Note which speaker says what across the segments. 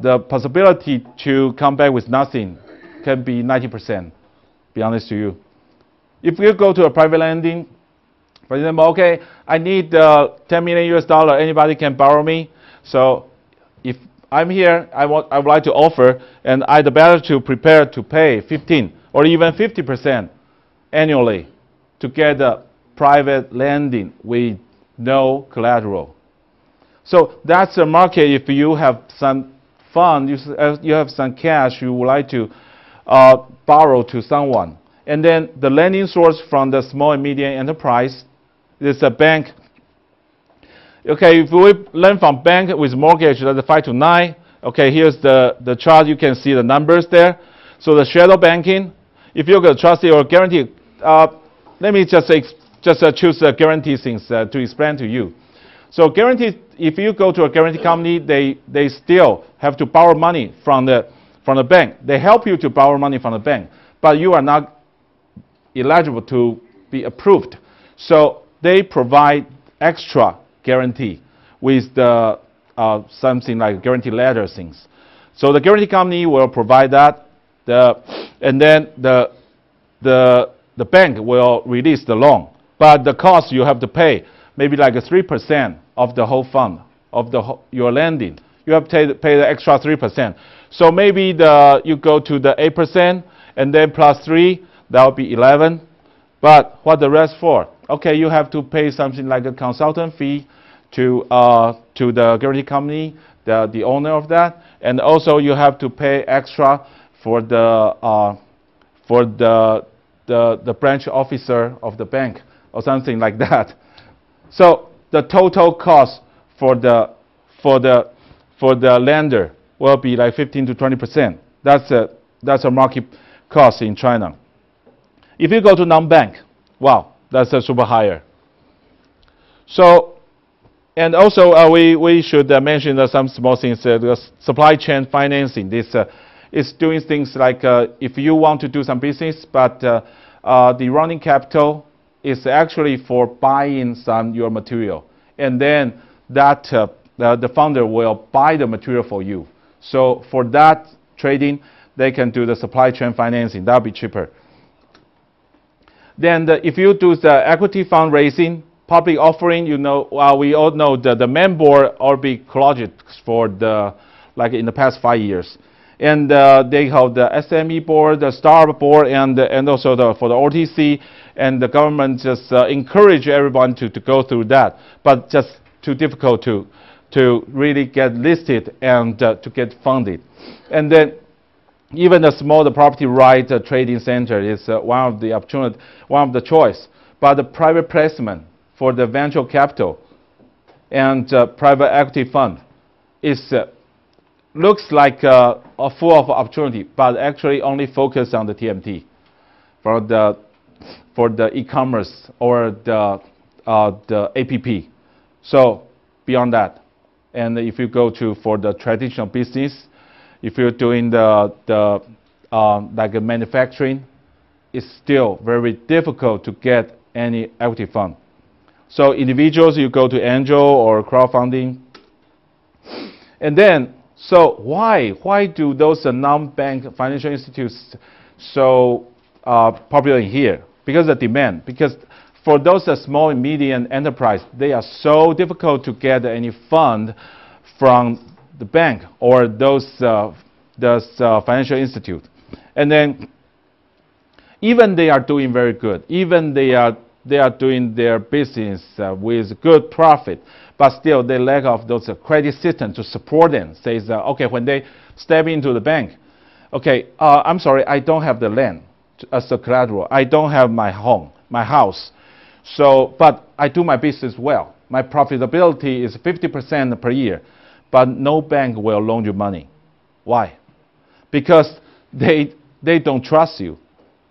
Speaker 1: the possibility to come back with nothing can be 90%, be honest to you. If you go to a private lending, for example, okay, I need 10 million US dollar, anybody can borrow me. So if I'm here, I would like to offer, and I'd better to prepare to pay 15 or even 50% annually to get a private lending with no collateral. So that's a market. If you have some fund, you have some cash, you would like to borrow to someone. And then the lending source from the small and medium enterprise is a bank. Okay, if we lend from bank with mortgage, that's 5 to 9. Okay, here's the chart. You can see the numbers there. So the shadow banking, if you're going to trust it or guarantee, let me just choose the guarantee things to explain to you. So guarantee, if you go to a guarantee company, they still have to borrow money from the bank. They help you to borrow money from the bank, but you are not eligible to be approved. So they provide extra guarantee with the something like guarantee letter things. So the guarantee company will provide that, and then the bank will release the loan. But the cost you have to pay maybe like 3% of the whole fund of your lending. You have to pay the extra 3%. So maybe you go to the 8% and then plus 3, that will be 11. But what the rest for? Okay, you have to pay something like a consultant fee to the guarantee company, the owner of that, and also you have to pay extra for the branch officer of the bank or something like that. So the total cost for the lender will be like 15 to 20%. That's a market cost in China. If you go to non-bank, wow, that's a super higher. So, and also we should mention some small things. The supply chain financing. This is doing things like if you want to do some business, but the running capital is actually for buying your material, and then that the founder will buy the material for you. So for that trading, they can do the supply chain financing. That'll be cheaper. Then if you do the equity fundraising, public offering, you know, we all know the main board all be closed for like in the past 5 years. And they have the SME board, the STAR board, and also for the OTC, and the government just encourage everyone to go through that, but just too difficult to really get listed and to get funded. And then even the small property right trading center is one of the opportunity, one of the choice. But the private placement for the venture capital and private equity fund is looks like full of opportunity, but actually only focus on the TMT for the e-commerce or the APP. So beyond that, and if you go for the traditional business, if you're doing like a manufacturing, it's still very difficult to get any equity fund. So individuals, you go to angel or crowdfunding. And then, so why do those non-bank financial institutes so popular here? Because of demand. Because for those small and medium enterprise, they are so difficult to get any fund from the bank or those financial institute. And then even they are doing very good. Even they are doing their business with good profit, but still they lack of those credit system to support them. Says, okay, when they step into the bank, okay, I'm sorry, I don't have the land as a collateral. I don't have my home, my house. So, but I do my business well. My profitability is 50% per year, but no bank will loan you money. Why? Because they don't trust you.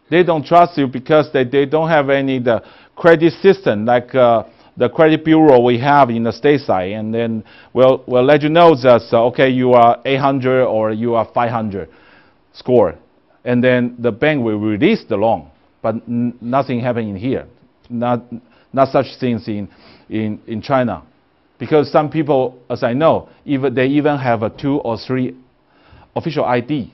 Speaker 1: They don't trust you because they don't have any the credit system like the credit bureau we have in the stateside, and then we'll let you know that okay, you are 800 or you are 500 score, and then the bank will release the loan, but nothing happening here. Not such things in China. because some people, as I know, they even have a 2 or 3 official ID.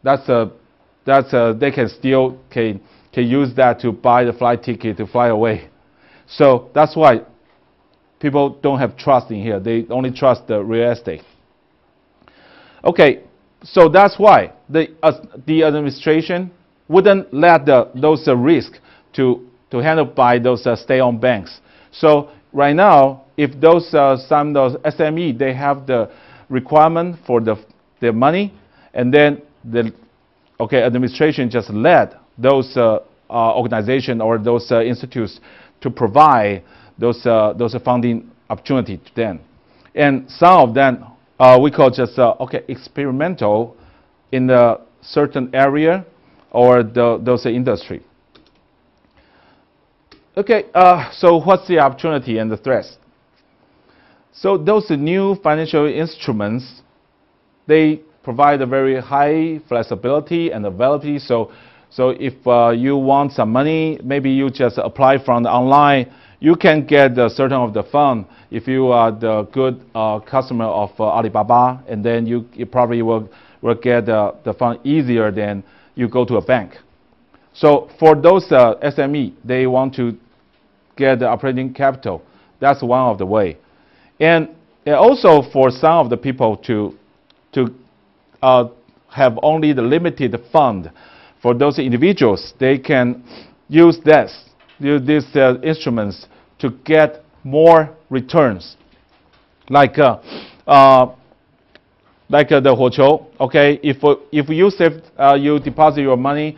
Speaker 1: They can still can use that to buy the flight ticket to fly away. So that's why people don't have trust in here. They only trust the real estate. Okay, so that's why the administration wouldn't let those risk to handle by those state-owned banks. So right now, if those some of those SME, they have the requirement for their money, and then the administration just let those organization or those institutes to provide those funding opportunity to them. And some of them we call just experimental in a certain area or those industry. Okay, so what's the opportunity and the threats? So those new financial instruments, they provide a very high flexibility and availability. So if you want some money, maybe you just apply from the online. You can get certain of the fund if you are the good customer of Alibaba, and then you probably will get the fund easier than you go to a bank. So for those SME, they want to get the operating capital. That's one of the way. And also for some of the people to have only the limited fund. For those individuals, they can use these instruments to get more returns. Like the Huoqiu, okay, if you save, you deposit your money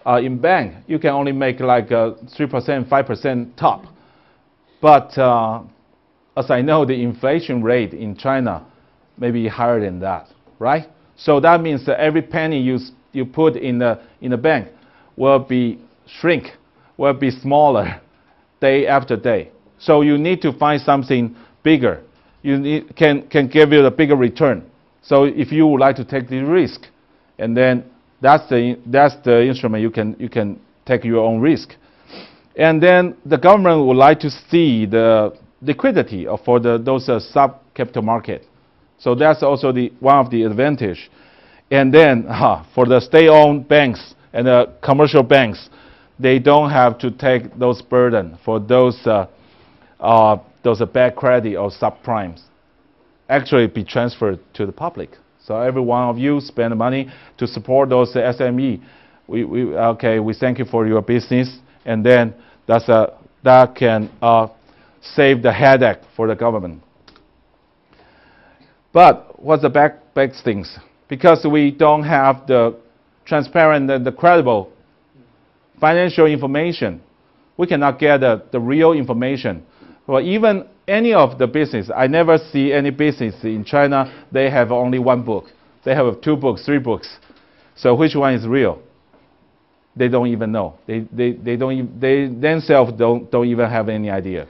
Speaker 1: in bank, you can only make like 3%, 5% top. But as I know, the inflation rate in China may be higher than that, right? So that means that every penny you put in the bank will be smaller day after day. So you need to find something bigger. Can give you a bigger return. So if you would like to take the risk, and then that's the instrument you can take your own risk. And then the government would like to see the liquidity for those sub-capital market. So that's also one of the advantage. And then for the state-owned banks and the commercial banks, they don't have to take those burden for those bad credit or subprimes. Actually, be transferred to the public. So every one of you spend money to support those SME. We thank you for your business, and then that can save the headache for the government. But what's the back things? Because we don't have the transparent and the credible financial information, we cannot get the real information. Well, even any of the business, I never see any business in China, they have only one book. They have 2 books, 3 books. So which one is real? They don't even know. They themselves don't even have any idea.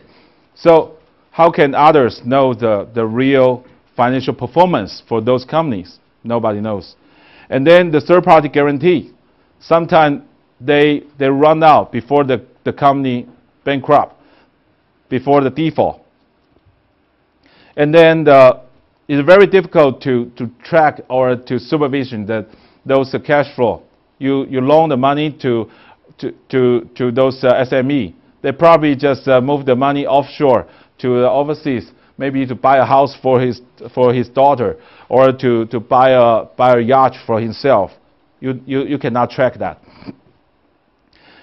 Speaker 1: So how can others know the real financial performance for those companies? Nobody knows. And then the third-party guarantee. Sometimes they run out before the company bankrupt, before the default. And then it's very difficult to track or to supervision those cash flow. You loan the money to those SME. They probably just move the money offshore to overseas, maybe to buy a house for his daughter, or to buy a yacht for himself. You cannot track that.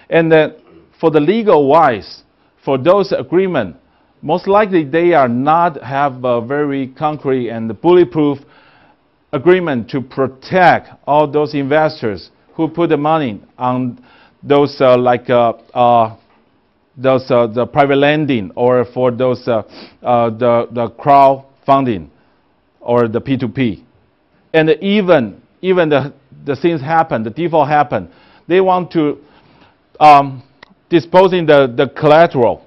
Speaker 1: And then for the legal wise, for those agreement, most likely they are not have a very concrete and bulletproof agreement to protect all those investors who put the money on those the private lending, or for those the crowdfunding or the P2P. And even the things happen, the default happen, they want to disposing the collateral.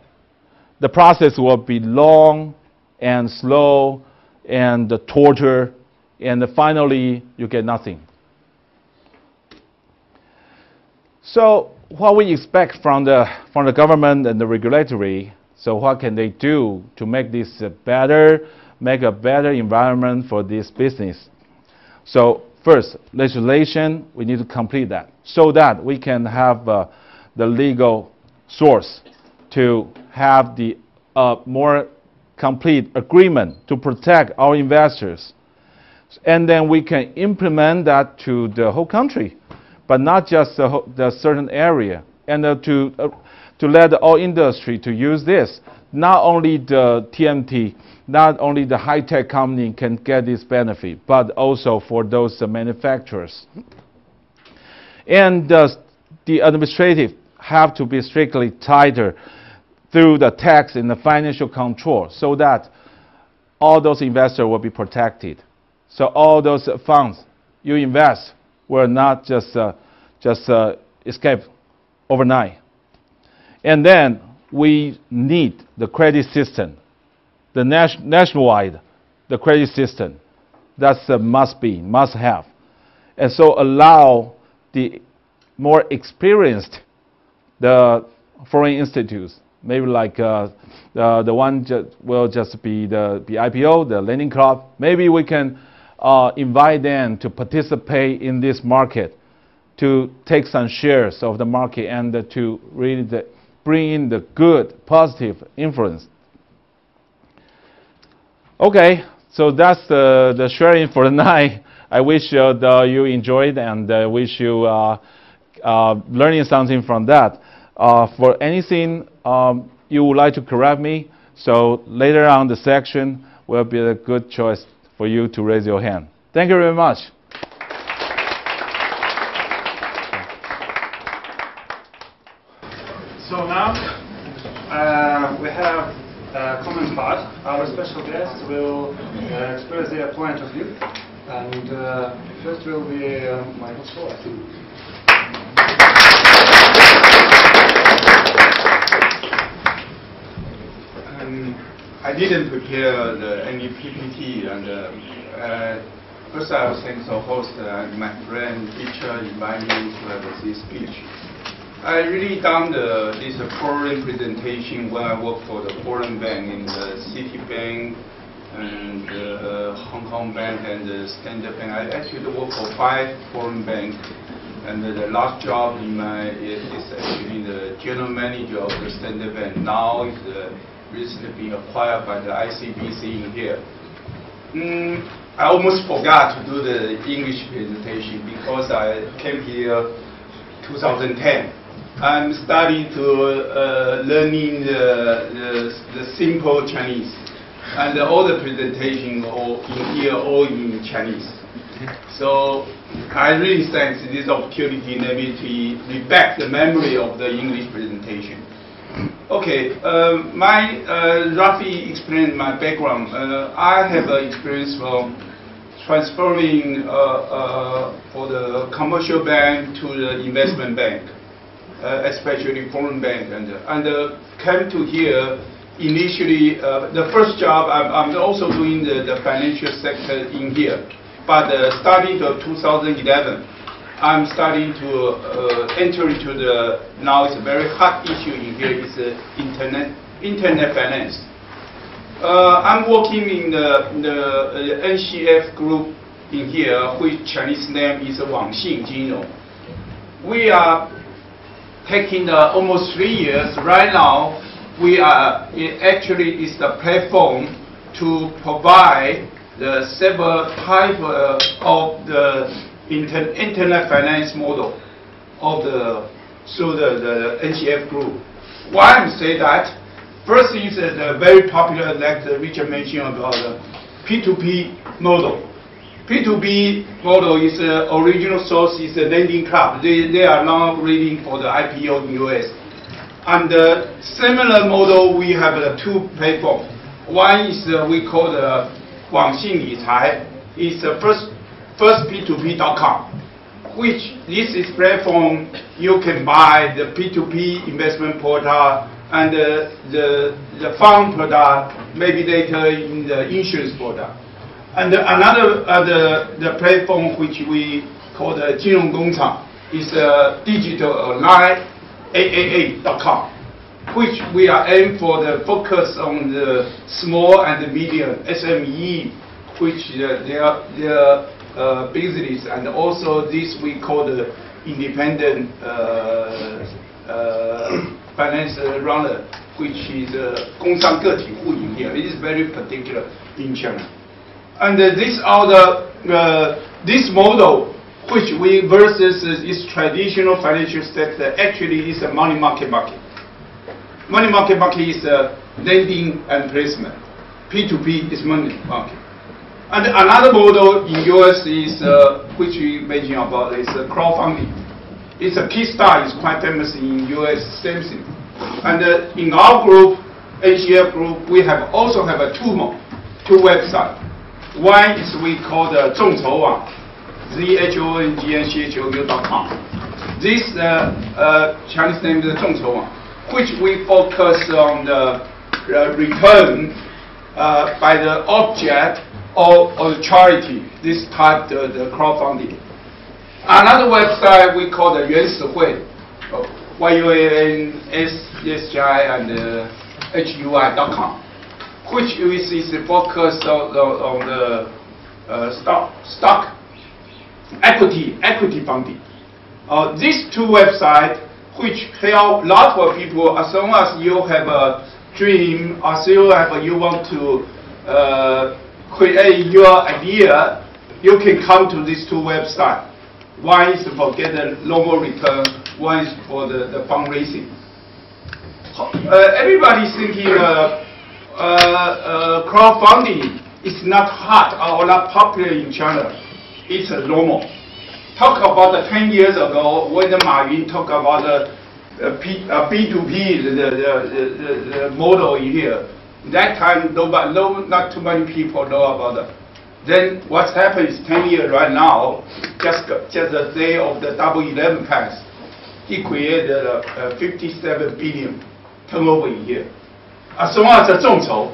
Speaker 1: The process will be long and slow and the torture, and finally you get nothing. So what we expect from the government and the regulatory, So what can they do to make this better, make a better environment for this business? So first, legislation, we need to complete that so that we can have the legal source to have the more complete agreement to protect our investors. And then we can implement that to the whole country, but not just the certain area. And to let all industry to use this. Not only the TMT, not only the high-tech company can get this benefit, but also for those manufacturers. And the administrative have to be strictly tighter through the tax and the financial control so that all those investors will be protected. So all those funds you invest will not just escape overnight. And then we need the credit system, the nationwide, the credit system. That's a must have. And so allow the more experienced, the foreign institutes, maybe like the one will just be the IPO, the lending club. Maybe we can invite them to participate in this market, to take some shares of the market and to really bring in the good, positive influence. Okay, so that's the sharing for tonight. I wish you enjoyed and wish you learning something from that. For anything you would like to correct me, so later on the section will be a good choice for you to raise your hand. Thank you very much.
Speaker 2: So now we have a common part. Our special guests will express their point of view. And first will be Michael Shaw, I think.
Speaker 3: I didn't prepare any PPT, and first I was thanking the host, my friend, teacher, invited me to have this speech. I really done this foreign presentation when I worked for the foreign bank in the Citibank and Hong Kong Bank and the Standard Bank. I actually worked for 5 foreign banks, and the last job is actually the general manager of the Standard Bank. Now it's recently been acquired by the ICBC in here. I almost forgot to do the English presentation because I came here 2010. I'm starting to learning the simple Chinese, and all the presentation in here all in Chinese. So I really thank this opportunity maybe to bring back the memory of the English presentation. Okay, my roughly explain my background. I have experience from transferring for the commercial bank to the investment bank, especially foreign bank, and came to here initially. The first job I'm also doing the financial sector in here, but starting to 2011. I'm starting to enter into now it's a very hot issue in here, is internet finance. I'm working in the NCF group in here, which Chinese name is Wangxing Jinrong. We are taking almost 3 years. Right now, we are actually is the platform to provide the several type of the internet finance model of through the NCF group. Why I'm saying that? First is the very popular, like Richard mentioned about the P2P model. P2P model is original source is a lending club. They are now reading for the IPO in US. And the similar model, we have 2 platforms. One is we call the Guangxing Yicai. It's the first P2P.com, which this is platform you can buy the P2P investment product and the fund product, maybe later in the insurance product. And another the platform which we call the 金融工厂 is digital online AAA.com. which we are aiming for the focus on the small and the medium SME, which their business, and also this we call the independent finance runner, which is 工商个体户 in here. It is very particular in China. And these are this model, which we versus this traditional financial sector, actually is a money market market. Money market market is lending and placement. P2P is money market. And another model in US is, which we mentioned about, is crowdfunding. It's a Kickstarter, is quite famous in US, same thing. And in our group, AGF group, we also have two websites. One is we call the 众筹网, ZHONGNCHOU.com. This Chinese name is 众筹网, which we focus on the return by the object or the charity, this type the crowdfunding. Another website we call the 原始会, YUANSCI and HUI.com, which is focused on the stock equity funding. These two websites, which help a lot of people, as long as you have a dream, as you want to create your idea, you can come to these two websites. One is for get a lower return, one is for the fundraising. Everybody's thinking crowdfunding is not hot or not popular in China. It's normal. Talk about 10 years ago when Ma Yun talked about B2B, the model in here. That time, not too many people know about that. Then what's happened is 10 years right now, just the day of the Double 11 passed, he created 57 billion turnover in here. As long as the 众筹,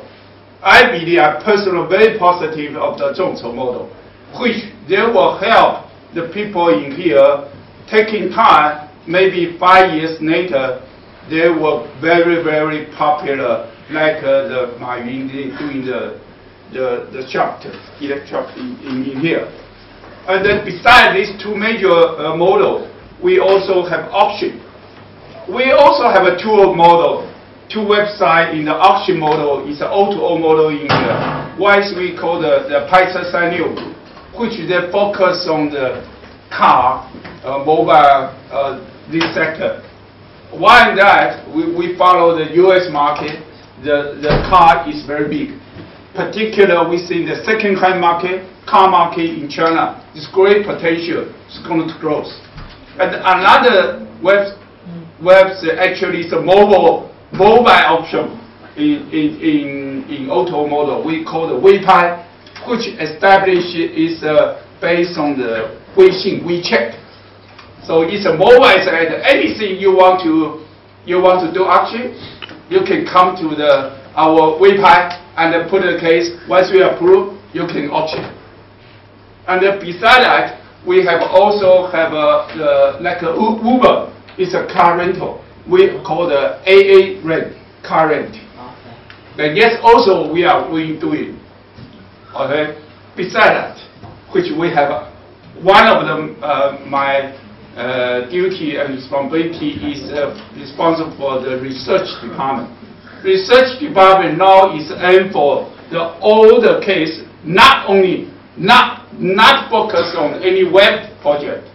Speaker 3: I believe, I'm personally very positive of the 众筹model, which they will help the people in here taking time, maybe 5 years later, they were very, very popular, like the Ma Yun doing the shop, electric shop in here. And then besides these two major models, we also have auction. We also have a two website in the auction model. It's an O2O model in here. One is we call the 拍车36 group, which they focus on the car, mobile, this sector. Why that? We follow the US market. The car is very big. Particularly within the second-hand market, car market in China, it's great potential. It's going to grow. And another website actually is a mobile option in auto model. We call the WePai, which established is based on the WeChat. So it's a mobile site. Anything you want to do auction, you can come to our WePai and put a case. Once we approve, you can auction. And beside that, we have also have like a Uber. It's a car rental. We call the AA rent, car rent. But yes, also we do it. Okay. Beside that, which we have one of them, my duty and responsibility is responsible for the research department. Research department now is aimed for all the case, not focused on any web project.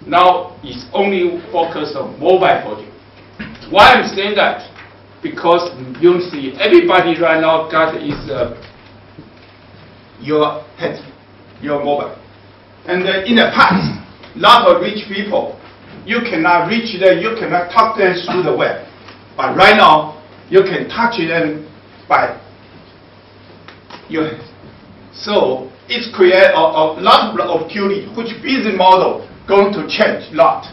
Speaker 3: Now it's only focused on mobile project. Why I'm saying that? Because you see everybody right now got is your head, your mobile. And in the past, a lot of rich people, you cannot reach them, you cannot talk them through the web. But right now, you can touch them by your head. So it's create a lot of opportunity, which business model going to change a lot.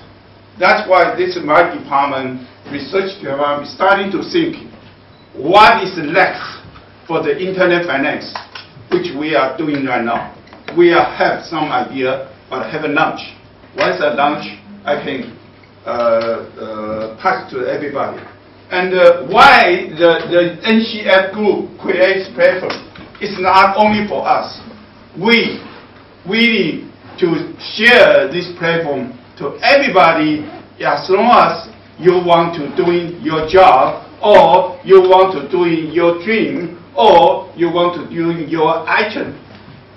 Speaker 3: That's why this is my department, research department, is starting to think what is left for the internet finance, which we are doing right now. We have some idea, but have a launch. Once I launch, I can pass to everybody. And why the NCF group creates platform? It's not only for us. We need to share this platform to everybody, as long as you want to doing your job, or you want to doing your dream, or you want to doing your action.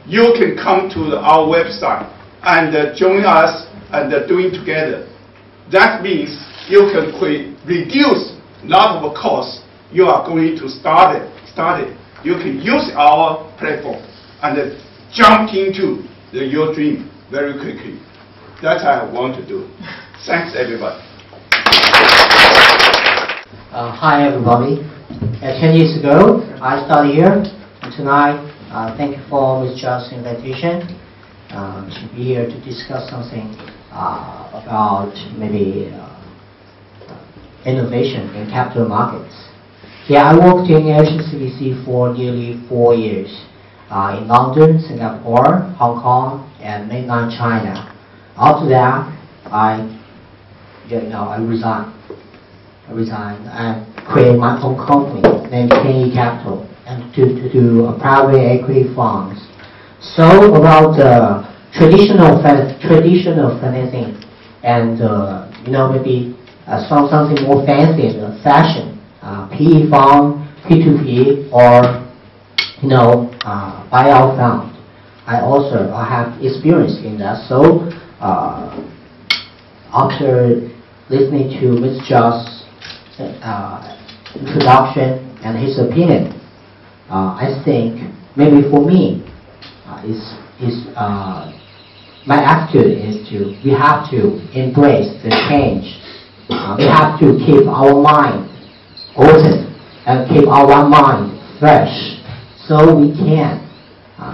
Speaker 3: You can come to our website and join us and doing together. That means you can reduce a lot of costs. You are going to start it. You can use our platform and jump into your dream very quickly. That's what I want to do. Thanks, everybody.
Speaker 4: Hi, everybody. 10 years ago, I started here. And tonight, thank you for Ms. Zhang's invitation to be here to discuss something about maybe innovation in capital markets. Yeah, I worked in HSBC for nearly 4 years in London, Singapore, Hong Kong, and mainland China. After that, I resigned and created my own company named Peking Capital and to do private equity funds. So about traditional financing and maybe something more fancy, fashion, PE fund, P2P, or buyout fund. I have experience in that. So after listening to Mr. Zhang's introduction and his opinion, I think maybe for me, my attitude is we have to embrace the change. We have to keep our mind open and keep our mind fresh, so we can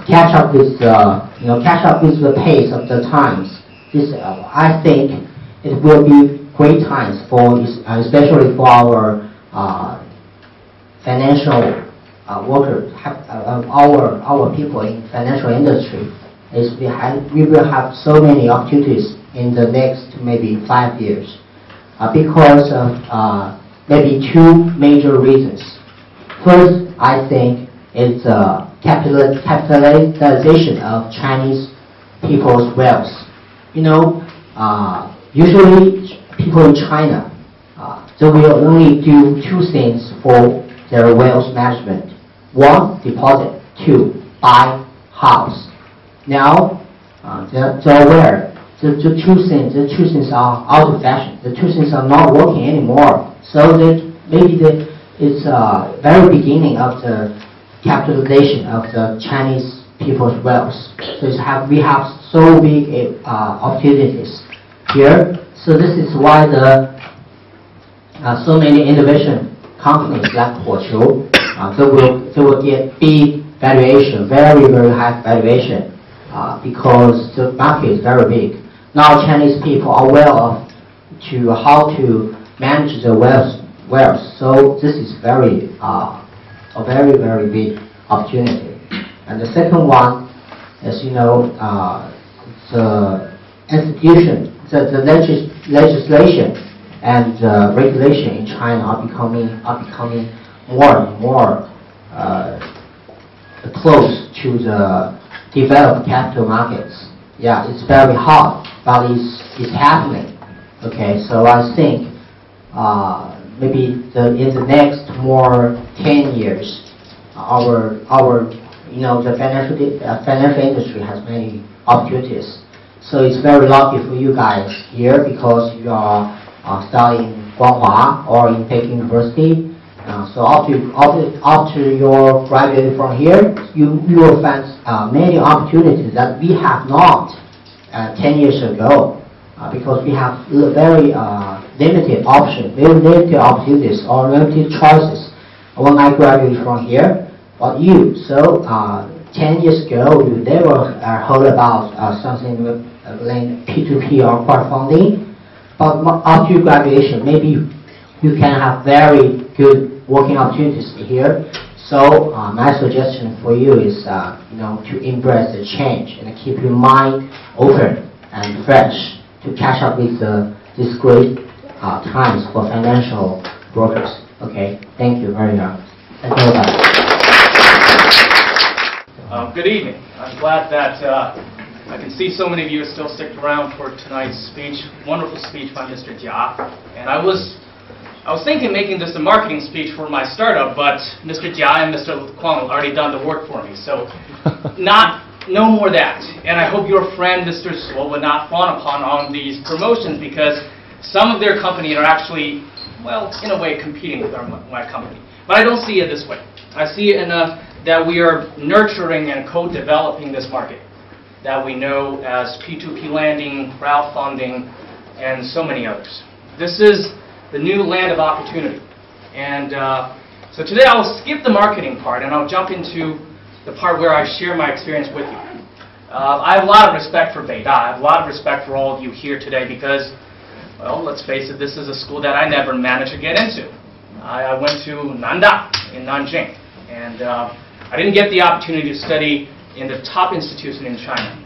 Speaker 4: catch up with the pace of the times. I think it will be great times for, especially for our financial workers, our people in financial industry. We will have so many opportunities in the next maybe 5 years because of maybe two major reasons. First, I think it's capitalization of Chinese people's wealth. Usually people in China, they will only do two things for their wealth management. One, deposit. Two, buy house. Now, they're aware the two things are out of fashion. The two things are not working anymore. So maybe it's very beginning of the capitalization of the Chinese people's wealth. So we have so big opportunities here. So this is why so many innovation companies like Huoqiu, they will get big valuation, very, very high valuation, because the market is very big. Now Chinese people are aware of how to manage the wealth. So this is a very, very big opportunity. And the second one is, the institution, the legislation and regulation in China are becoming more and more close to the developed capital markets. Yeah, it's very hard, but it's happening. Okay, so I think maybe in the next more 10 years, the financial industry has many opportunities. So it's very lucky for you guys here because you are studying in Guanghua or in Peking University. So after your graduating from here, you will find many opportunities that we have not 10 years ago because we have very limited opportunities or limited choices when I graduated from here. But you, so 10 years ago, you never heard about something like P2P or crowdfunding. But after graduation, maybe you can have very good working opportunities here. So my suggestion for you is, to embrace the change and keep your mind open and fresh to catch up with these great times for financial workers. Okay, thank you very much. Thank you.
Speaker 5: Good evening. I'm glad that I can see so many of you still stick around for tonight's speech. Wonderful speech by Mr. Jia. And I was thinking making this a marketing speech for my startup, but Mr. Jia and Mr. Kwang have already done the work for me. So no more of that. And I hope your friend Mr. Suo would not fawn upon on these promotions, because some of their company are actually, well, in a way competing with my company. But I don't see it this way. I see it in that we are nurturing and co-developing this market that we know as P2P lending, crowdfunding, and so many others. This is the new land of opportunity. And so today I'll skip the marketing part and I'll jump into the part where I share my experience with you. I have a lot of respect for Beida. I have a lot of respect for all of you here today because, well, let's face it, this is a school that I never managed to get into. I went to Nanda in Nanjing, and I didn't get the opportunity to study in the top institution in China.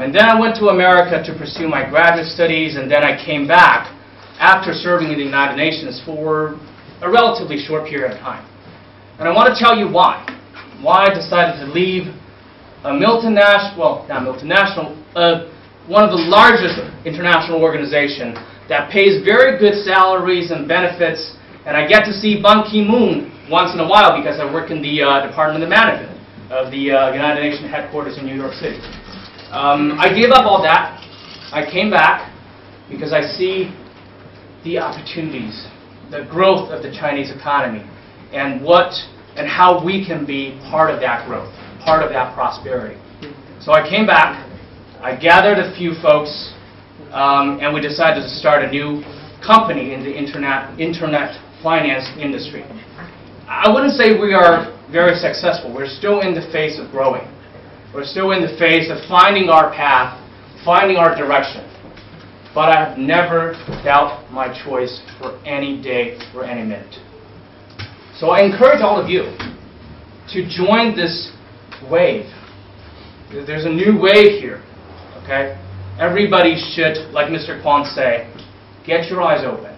Speaker 5: And then I went to America to pursue my graduate studies, and then I came back after serving in the United Nations for a relatively short period of time. And I want to tell you why. Why I decided to leave a multinational, well, not multinational, one of the largest international organizations that pays very good salaries and benefits, and I get to see Ban Ki-moon once in a while because I work in the Department of Management of the United Nations headquarters in New York City. I gave up all that. I came back because I see the opportunities, the growth of the Chinese economy, and how we can be part of that growth, part of that prosperity. So I came back, I gathered a few folks, and we decided to start a new company in the internet finance industry. I wouldn't say we are very successful. We're still in the phase of growing. We're still in the phase of finding our path, finding our direction. But I have never doubt my choice for any day or any minute. So I encourage all of you to join this wave. There's a new wave here, okay? Everybody should, like Mr. Kwon say, get your eyes open,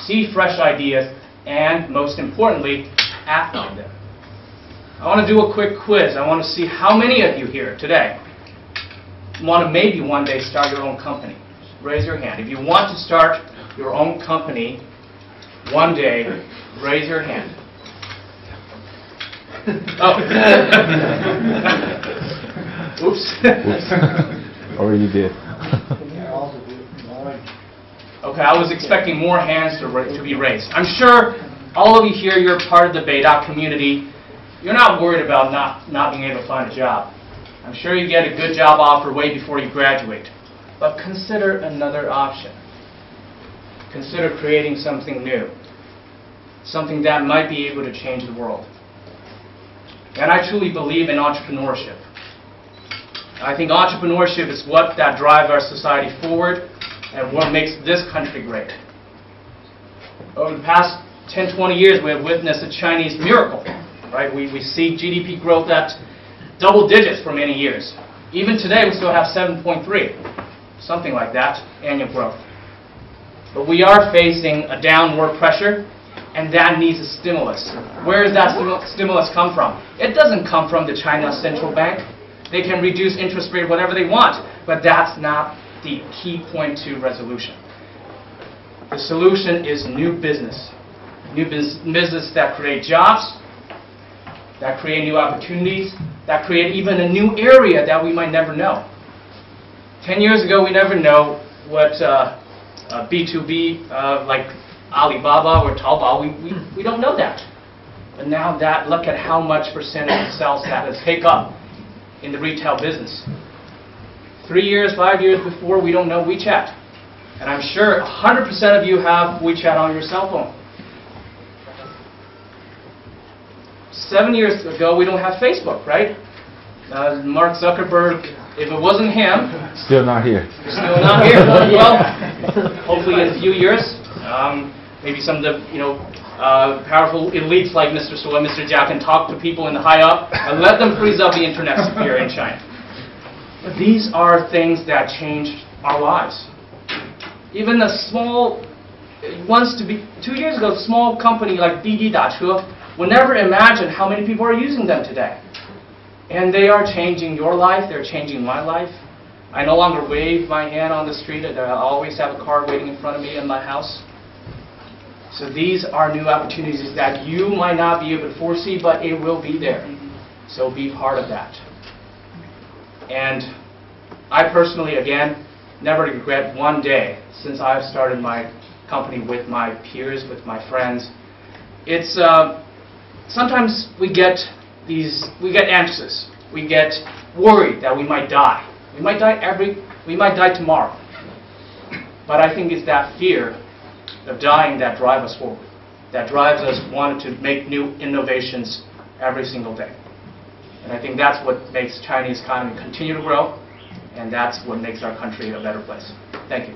Speaker 5: see fresh ideas, and most importantly, act on them. I want to do a quick quiz. I want to see how many of you here today want to maybe one day start your own company. Raise your hand. If you want to start your own company one day, raise your hand. Oh. Oops.
Speaker 1: Or you did.
Speaker 5: Okay, I was expecting more hands to be raised. I'm sure all of you here, you're part of the Beida community. You're not worried about not being able to find a job. I'm sure you get a good job offer way before you graduate. But consider another option. Consider creating something new. Something that might be able to change the world. And I truly believe in entrepreneurship. I think entrepreneurship is what that drives our society forward and what makes this country great. Over the past 10, 20 years, we have witnessed a Chinese miracle. Right? We see GDP growth at double digits for many years. Even today, we still have 7.3, something like that, annual growth. But we are facing a downward pressure, and that needs a stimulus. Where does that stimulus come from? It doesn't come from the China Central Bank. They can reduce interest rate whatever they want, but that's not the key point to resolution. The solution is new business. New business that create jobs, that create new opportunities, that create even a new area that we might never know. 10 years ago, we never know what B2B, like Alibaba or Taobao, we don't know that. But now look at how much percentage of sales that has take up in the retail business. 3 years, 5 years before, we don't know WeChat. And I'm sure 100% of you have WeChat on your cell phone. 7 years ago, we don't have Facebook, right? Mark Zuckerberg, if it wasn't him...
Speaker 1: Still not here.
Speaker 5: Still not here. Well, hopefully in a few years, maybe some of the powerful elites like Mr. Suo and Mr. Jia can talk to people in the high up and let them freeze up the internet sphere in China. But these are things that change our lives. Even a small wants to be, 2 years ago, a small company like Didi Dache would never imagine how many people are using them today. And they are changing your life, they're changing my life. I no longer wave my hand on the street, I always have a car waiting in front of me in my house. So these are new opportunities that you might not be able to foresee, but it will be there. So be part of that. And I personally, again, never regret one day since I've started my company with my peers, with my friends. It's sometimes we get anxious, we get worried that we might die. We might die tomorrow. But I think it's that fear of dying that drives us forward, that drives us wanting to make new innovations every single day. And I think that's what makes Chinese economy continue to grow, and that's what makes our country a better place. Thank you.